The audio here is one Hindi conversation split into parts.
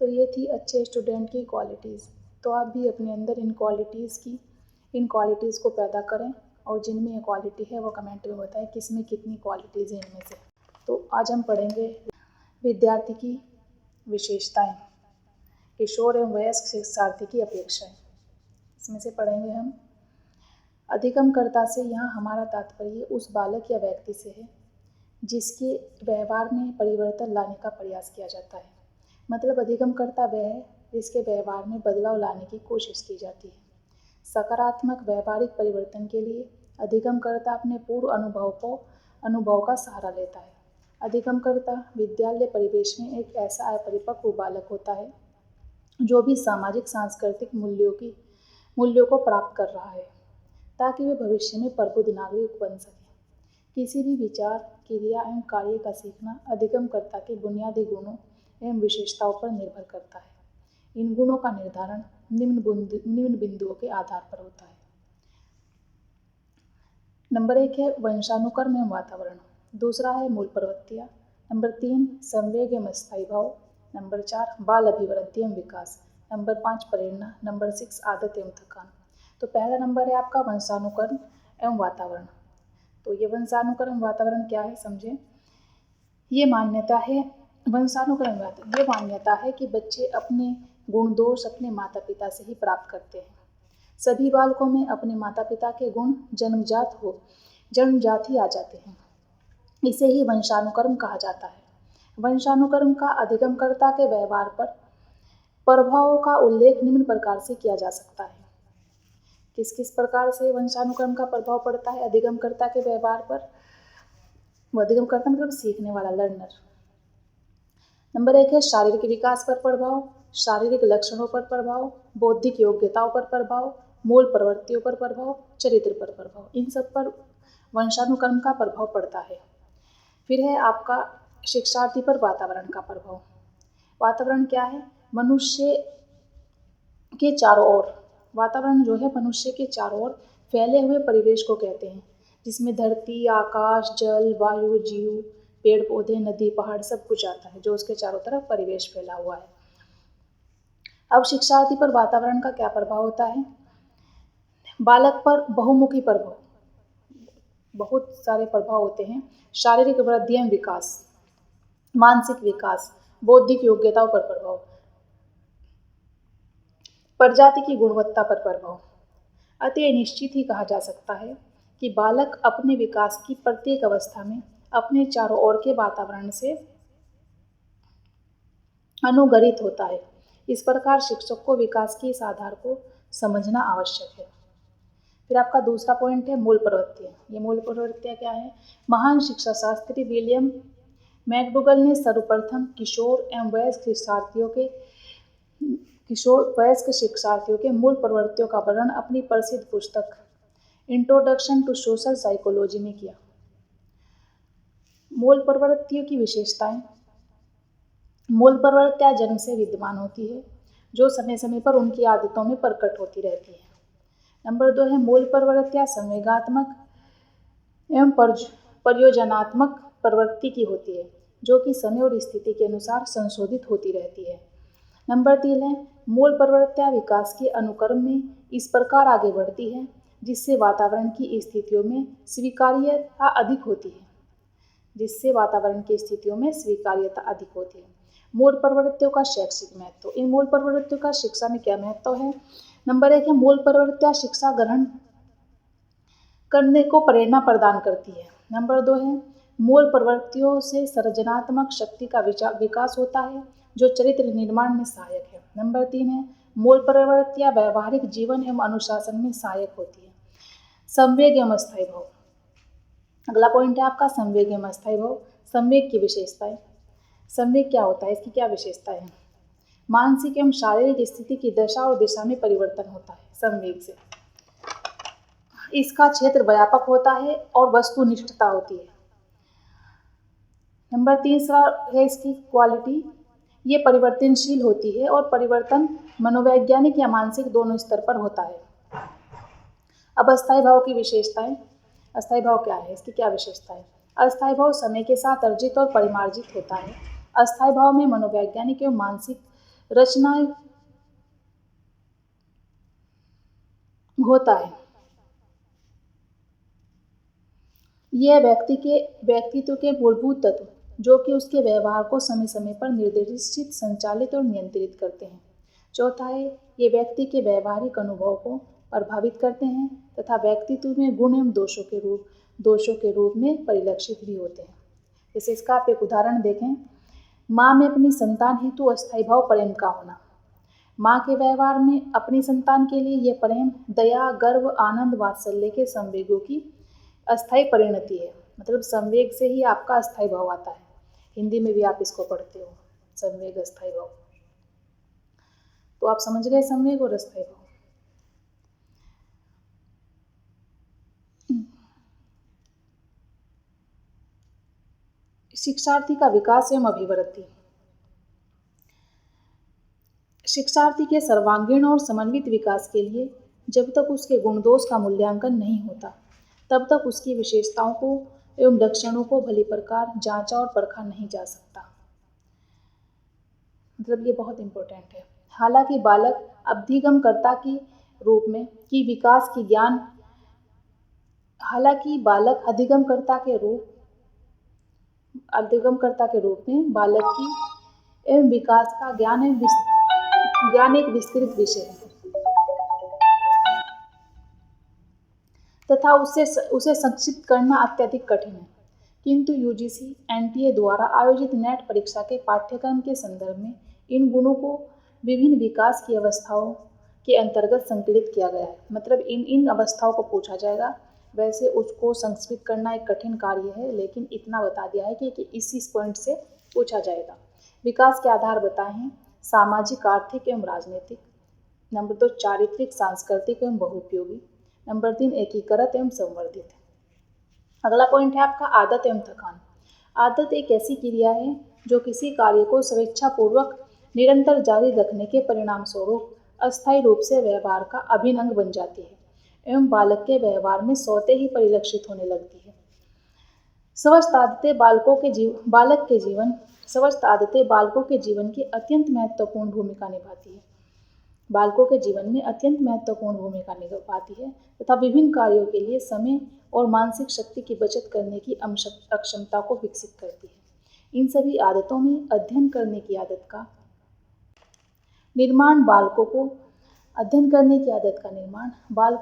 तो ये थी अच्छे स्टूडेंट की क्वालिटीज़। तो आप भी अपने अंदर इन क्वालिटीज़ को पैदा करें और जिनमें ये क्वालिटी है वो कमेंट में बताएं किसमें कितनी क्वालिटीज़ हैं इनमें से। तो आज हम पढ़ेंगे विद्यार्थी की विशेषताएं, किशोर एवं वयस्क शिक्षार्थी की अपेक्षाएं। इसमें से पढ़ेंगे हम अधिगमकर्ता से। यहाँ हमारा तात्पर्य उस बालक या व्यक्ति से है जिसके व्यवहार में परिवर्तन लाने का प्रयास किया जाता है। मतलब अधिगमकर्ता वह है जिसके व्यवहार में बदलाव लाने की कोशिश की जाती है। सकारात्मक व्यवहारिक परिवर्तन के लिए अधिगमकर्ता अपने पूर्व अनुभव का सहारा लेता है। अधिगमकर्ता विद्यालय परिवेश में एक ऐसा अपरिपक्व बालक होता है जो भी सामाजिक सांस्कृतिक मूल्यों को प्राप्त कर रहा है ताकि वे भविष्य में प्रबुद्ध नागरिक बन सके। किसी भी विचार, क्रिया एवं कार्य का सीखना अधिगमकर्ता के बुनियादी गुणों एवं विशेषताओं पर निर्भर करता है। इन गुणों का निर्धारण निम्न बिंदुओं के आधार पर होता है। नंबर 1 है वंशानुक्रम एवं वातावरण। दूसरा है मूल प्रवृत्तियाँ। नंबर 3 संवेग एवं स्थायी भाव। नंबर 4 बाल अभिवृद्धि एवं विकास। नंबर 5 प्रेरणा। नंबर 6 आदत एवं थकान। तो पहला नंबर है आपका वंशानुक्रम एवं वातावरण। तो ये वंशानुक्रम वातावरण क्या है समझें। ये मान्यता है कि बच्चे अपने गुण दोष अपने माता पिता से ही प्राप्त करते हैं। सभी बालकों में अपने माता पिता के गुण जन्मजात ही आ जाते हैं। इसे ही वंशानुक्रम कहा जाता है। वंशानुक्रम का अधिगमकर्ता के व्यवहार पर प्रभावों का उल्लेख निम्न प्रकार से किया जा सकता है। किस किस प्रकार से वंशानुक्रम का प्रभाव पड़ता है अधिगमकर्ता के व्यवहार पर। अधिगमकर्ता मतलब सीखने वाला, लर्नर। नंबर 1 है शारीरिक विकास पर प्रभाव, शारीरिक लक्षणों पर प्रभाव, बौद्धिक योग्यताओं पर प्रभाव, मूल प्रवृत्तियों पर प्रभाव, चरित्र पर प्रभाव। इन सब पर वंशानुक्रम का प्रभाव पड़ता है। फिर है आपका शिक्षार्थी पर वातावरण का प्रभाव। वातावरण क्या है? मनुष्य के चारों ओर, वातावरण जो है मनुष्य के चारों ओर फैले हुए परिवेश को कहते हैं, जिसमें धरती, आकाश, जल, वायु, जीव, पेड़ पौधे, नदी, पहाड़ सब कुछ आता है, जो उसके चारों तरफ परिवेश फैला हुआ है। अब शिक्षार्थी पर वातावरण का क्या प्रभाव होता है? बालक पर बहुमुखी प्रभाव, बहुत सारे प्रभाव होते हैं। शारीरिक वृद्धि एवं विकास, मानसिक विकास, बौद्धिक योग्यताओं पर प्रभाव, प्रजाति की गुणवत्ता पर प्रभाव। अतः निश्चित ही कहा जा सकता है कि बालक अपने विकास की प्रत्येक अवस्था में अपने चारों ओर के वातावरण से अनुग्रहित होता है। इस प्रकार शिक्षक को विकास के इस आधार को समझना आवश्यक है। फिर आपका दूसरा पॉइंट है मूल प्रवृत्तियाँ। ये मूल प्रवृत्तियाँ क्या है? महान शिक्षा शास्त्री विलियम मैकडूगल ने सर्वप्रथम किशोर वयस्क शिक्षार्थियों के मूल प्रवृत्तियों का वर्णन अपनी प्रसिद्ध पुस्तक इंट्रोडक्शन टू सोशल साइकोलॉजी में किया। मूल प्रवृत्तियों की विशेषताएं। मूल प्रवृत्तियां जन्म से विद्यमान होती है, जो समय समय पर उनकी आदतों में प्रकट होती रहती है। नंबर 2 है मूल प्रवृत्तियां संवेगात्मक एवं प्रयोजनात्मक प्रवृत्ति की होती है, जो कि समय और स्थिति के अनुसार संशोधित होती रहती है। नंबर 3 है मूल प्रवृत्तियां विकास के अनुक्रम में इस प्रकार आगे बढ़ती है जिससे वातावरण की स्थितियों में स्वीकार्यता अधिक होती है। मूल प्रवृत्तियों का शैक्षिक महत्व। इन मूल प्रवृत्तियों का शिक्षा में क्या महत्व है? नंबर 1 है मूल प्रवृत्तियां शिक्षा ग्रहण करने को प्रेरणा प्रदान करती है। नंबर 2 है मूल प्रवृत्तियों से सृजनात्मक शक्ति का विकास होता है, जो चरित्र निर्माण में सहायक है। नंबर 3 है मूल प्रवृत्तियां व्यावहारिक जीवन एवं अनुशासन में सहायक होती है। संवेग एवं स्थायी भाव। अगला पॉइंट है आपका संवेग एवं स्थायी भाव। संवेग की विशेषताएं। संवेग क्या होता है? इसकी क्या विशेषताएं हैं? मानसिक एवं शारीरिक स्थिति की दशा और दिशा में परिवर्तन होता है संवेग से। इसका क्षेत्र व्यापक होता है और वस्तुनिष्ठता होती है। नंबर 3 है इसकी क्वालिटी। ये परिवर्तनशील होती है और परिवर्तन मनोवैज्ञानिक या मानसिक दोनों स्तर पर होता है। अब अस्थायी भाव की विशेषताएं। अस्थायी भाव क्या है? इसकी क्या विशेषता है? अस्थायी भाव समय के साथ अर्जित और परिमार्जित होता है। अस्थायी भाव में मनोवैज्ञानिक एवं मानसिक रचनाएं होता है। यह व्यक्तित्व के मूलभूत तत्व जो कि उसके व्यवहार को समय समय पर निर्देशित, संचालित और नियंत्रित करते हैं। चौथा है, ये व्यक्ति के व्यवहारिक अनुभव को प्रभावित करते हैं तथा व्यक्तित्व में गुण एवं दोषों के रूप में परिलक्षित भी होते हैं। जैसे इसका आप एक उदाहरण देखें, माँ में अपनी संतान हेतु अस्थायी भाव प्रेम का होना। माँ के व्यवहार में अपनी संतान के लिए यह प्रेम दया, गर्व, आनंद, वात्सल्य के संवेगों की अस्थायी परिणति है। मतलब संवेग से ही आपका अस्थायी भाव आता है। हिंदी में भी आप इसको पढ़ते हो, संवेग, अस्थायी भाव। तो आप समझ गए संवेग और अस्थायी भाव। शिक्षार्थी का विकास एवं अभिवृद्धि। शिक्षार्थी के सर्वांगीण और समन्वित विकास के लिए जब तक उसके गुण दोष का मूल्यांकन नहीं होता, तब तक उसकी विशेषताओं को एवं लक्षणों को भली प्रकार जांचा और परखा नहीं जा सकता। मतलब ये बहुत इंपॉर्टेंट है। हालांकि बालक अधिगमकर्ता के रूप में की विकास की ज्ञान अधिगमकर्ता के रूप में बालक की एवं विकास का ज्ञान एक विस्तृत विषय है तथा उसे संक्षिप्त करना अत्यधिक कठिन है। किंतु यूजीसी एनटीए द्वारा आयोजित नेट परीक्षा के पाठ्यक्रम के संदर्भ में इन गुणों को विभिन्न विकास की अवस्थाओं के अंतर्गत संकलित किया गया है। मतलब इन अवस्थाओं को पूछा जाएगा। वैसे उसको संक्षिप्त करना एक कठिन कार्य है, लेकिन इतना बता दिया है कि इस पॉइंट से पूछा जाएगा। विकास के आधार बताए हैं सामाजिक, आर्थिक एवं राजनीतिक। नंबर 2 चारित्रिक, सांस्कृतिक एवं बहुउपयोगी। नंबर 3 एकीकृत एवं संवर्धित। अगला पॉइंट है आपका आदत एवं थकान। आदत एक ऐसी क्रिया है जो किसी कार्य को स्वेच्छापूर्वक निरंतर जारी रखने के परिणाम स्वरूप अस्थायी रूप से व्यवहार का अभिन्न अंग बन जाती है एवं बालक के व्यवहार में स्वतः ही परिलक्षित होने लगती है। स्वस्थ आदतें बालकों के जीवन की अत्यंत महत्वपूर्ण भूमिका निभाती है। बालकों के जीवन में अत्यंत महत्वपूर्ण भूमिका निभाती है तथा विभिन्न कार्यों के लिए समय और मानसिक शक्ति की बचत करने की अक्षमता को विकसित करती है। इन सभी आदतों में अध्ययन करने की आदत का निर्माण बालकों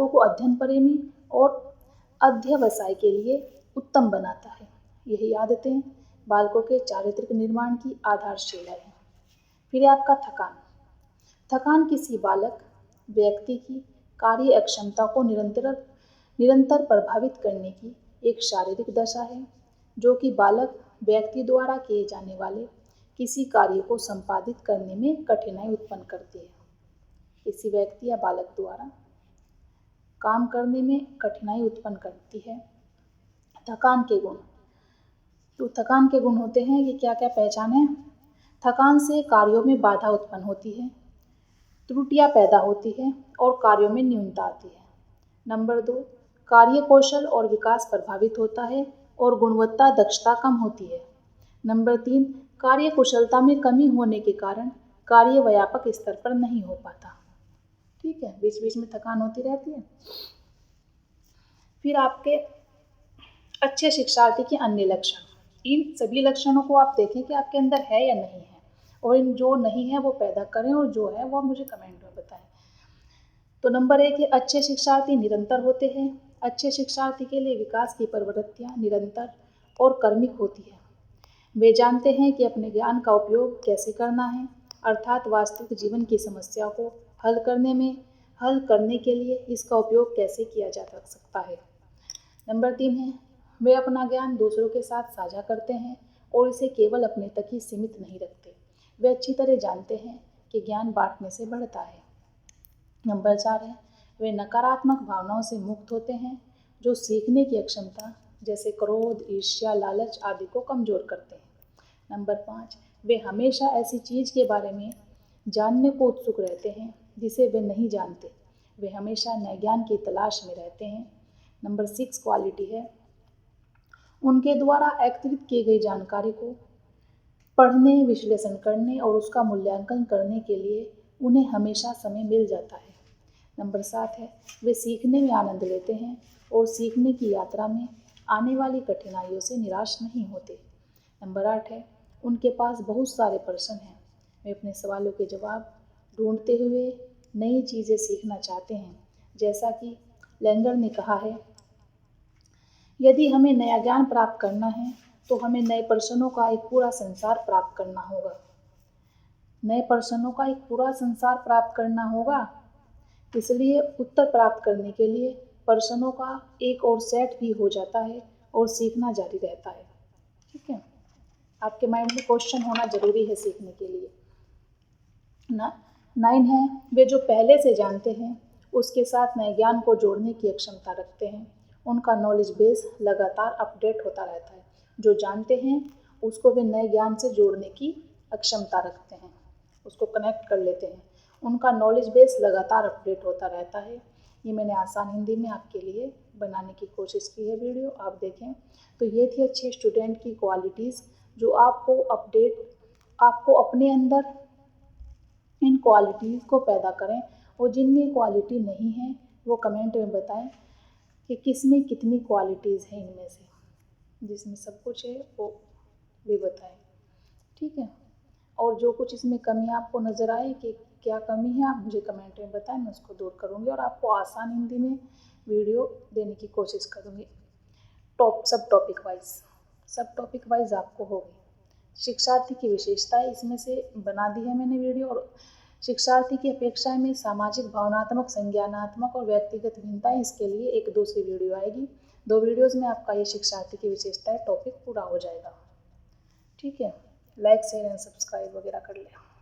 को अध्ययन प्रेमी और अध्यवसाय के लिए उत्तम बनाता है। यही आदतें बालकों के चारित्रिक निर्माण की आधारशिला है। फिर आपका थकान किसी बालक व्यक्ति की कार्य अक्षमता को निरंतर प्रभावित करने की एक शारीरिक दशा है जो कि बालक व्यक्ति द्वारा किए जाने वाले किसी कार्य को संपादित करने में कठिनाई उत्पन्न करती है। किसी व्यक्ति या बालक द्वारा काम करने में कठिनाई उत्पन्न करती है। थकान के गुण, तो थकान के गुण होते हैं, ये क्या क्या पहचाने? थकान से कार्यों में बाधा उत्पन्न होती है, त्रुटियां पैदा होती है और कार्यों में न्यूनता आती है। नंबर 2 कार्य कौशल और विकास प्रभावित होता है और गुणवत्ता दक्षता कम होती है। नंबर 3 कार्य कुशलता में कमी होने के कारण कार्य व्यापक स्तर पर नहीं हो पाता। ठीक है, बीच बीच में थकान होती रहती है। फिर आपके अच्छे शिक्षार्थी के अन्य लक्षण, इन सभी लक्षणों को आप देखें कि आपके अंदर है या नहीं है, और इन जो नहीं है वो पैदा करें और जो है वो मुझे कमेंट में बताएं। तो नंबर 1 है अच्छे शिक्षार्थी निरंतर होते हैं। अच्छे शिक्षार्थी के लिए विकास की प्रवृत्तियां निरंतर और कर्मिक होती है। वे जानते हैं कि अपने ज्ञान का उपयोग कैसे करना है, अर्थात वास्तविक जीवन की समस्या को हल करने के लिए इसका उपयोग कैसे किया जा सकता है। नंबर 3 है वे अपना ज्ञान दूसरों के साथ साझा करते हैं और इसे केवल अपने तक ही सीमित नहीं रखते। वे अच्छी तरह जानते हैं कि ज्ञान बांटने से बढ़ता है। नंबर 4 है वे नकारात्मक भावनाओं से मुक्त होते हैं जो सीखने की अक्षमता जैसे क्रोध, ईर्ष्या, लालच आदि को कमजोर करते हैं। नंबर 5 वे हमेशा ऐसी चीज़ के बारे में जानने को उत्सुक रहते हैं जिसे वे नहीं जानते। वे हमेशा नए ज्ञान की तलाश में रहते हैं। नंबर 6 क्वालिटी है उनके द्वारा एकत्रित की गई जानकारी को पढ़ने, विश्लेषण करने और उसका मूल्यांकन करने के लिए उन्हें हमेशा समय मिल जाता है। नंबर 7 है, वे सीखने में आनंद लेते हैं और सीखने की यात्रा में आने वाली कठिनाइयों से निराश नहीं होते। नंबर 8 है, उनके पास बहुत सारे प्रश्न हैं। वे अपने सवालों के जवाब ढूंढते हुए नई चीज़ें सीखना चाहते हैं। जैसा कि लेंगर ने कहा है, यदि हमें नया ज्ञान प्राप्त करना है तो हमें नए प्रश्नों का एक पूरा संसार प्राप्त करना होगा। नए प्रश्नों का एक पूरा संसार प्राप्त करना होगा। इसलिए उत्तर प्राप्त करने के लिए प्रश्नों का एक और सेट भी हो जाता है और सीखना जारी रहता है। ठीक है, आपके माइंड में क्वेश्चन होना जरूरी है सीखने के लिए। 9 है, वे जो पहले से जानते हैं उसके साथ नए ज्ञान को जोड़ने की क्षमता रखते हैं। उनका नॉलेज बेस लगातार अपडेट होता रहता है। जो जानते हैं उसको वे नए ज्ञान से जोड़ने की क्षमता रखते हैं, उसको कनेक्ट कर लेते हैं। उनका नॉलेज बेस लगातार अपडेट होता रहता है। ये मैंने आसान हिंदी में आपके लिए बनाने की कोशिश की है वीडियो, आप देखें। तो ये थी अच्छे स्टूडेंट की क्वालिटीज़ जो आपको अपने अंदर इन क्वालिटीज़ को पैदा करें, और जिनमें क्वालिटी नहीं है वो कमेंट में बताएं कि किस में कितनी क्वालिटीज़ हैं इनमें से। जिसमें सब कुछ है वो भी बताएं। ठीक है, और जो कुछ इसमें कमी आपको नज़र आए कि क्या कमी है, आप मुझे कमेंट में बताएं, मैं उसको दूर करूँगी और आपको आसान हिंदी में वीडियो देने की कोशिश करूँगी। सब टॉपिक वाइज आपको होगी। शिक्षार्थी की विशेषताएं इसमें से बना दी है मैंने वीडियो, और शिक्षार्थी की अपेक्षाएं में सामाजिक, भावनात्मक, संज्ञानात्मक और व्यक्तिगत भिन्नताएं, इसके लिए एक दूसरी वीडियो आएगी। 2 वीडियोज़ में आपका ये शिक्षार्थी की विशेषताएं टॉपिक पूरा हो जाएगा। ठीक है, लाइक, शेयर एंड सब्सक्राइब वगैरह कर लें।